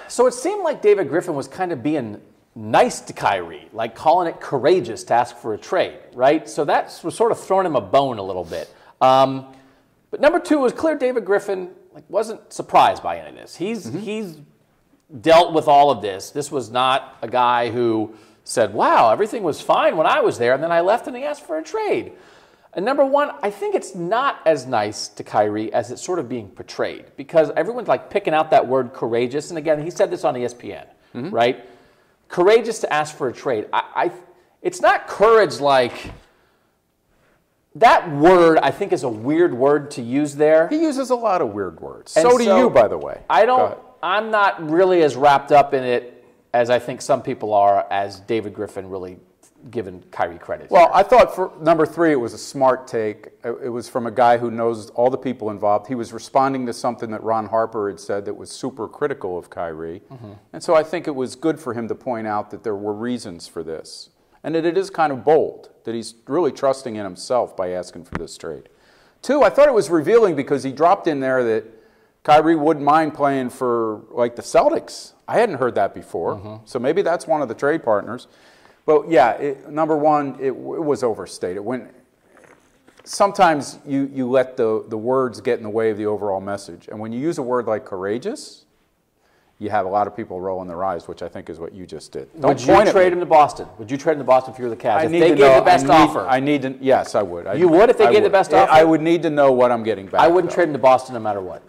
So it seemed like David Griffin was kind of being nice to Kyrie, like calling it courageous to ask for a trade, right? So that was sort of throwing him a bone a little bit. But number two, it was clear David Griffin wasn't surprised by any of this. He's dealt with all of this. This was not a guy who said, wow, everything was fine when I was there, and then I left and he asked for a trade. And number one, I think it's not as nice to Kyrie as it's sort of being portrayed, because everyone's like picking out that word courageous. And again, he said this on ESPN, right? Courageous to ask for a trade. It's not courage like... That word, I think, is a weird word to use there. He uses a lot of weird words. So do you, by the way. I'm not really as wrapped up in it as I think some people are, as David Griffin really given Kyrie credit. Well, I thought for number three, it was a smart take. It was from a guy who knows all the people involved. He was responding to something that Ron Harper had said that was super critical of Kyrie. And so I think it was good for him to point out that there were reasons for this. And that it is kind of bold, that he's really trusting in himself by asking for this trade. Two, I thought it was revealing because he dropped in there that Kyrie wouldn't mind playing for, like, the Celtics. I hadn't heard that before, so maybe that's one of the trade partners. But, yeah, number one, it was overstated. Sometimes you let the words get in the way of the overall message. And when you use a word like courageous, you have a lot of people rolling their eyes, which I think is what you just did. Would you trade him to Boston? Would you trade him to Boston if you were the Cavs? If they gave the best offer. Yes, I would. You would if they gave the best offer? I would need to know what I'm getting back. I wouldn't trade him to Boston no matter what.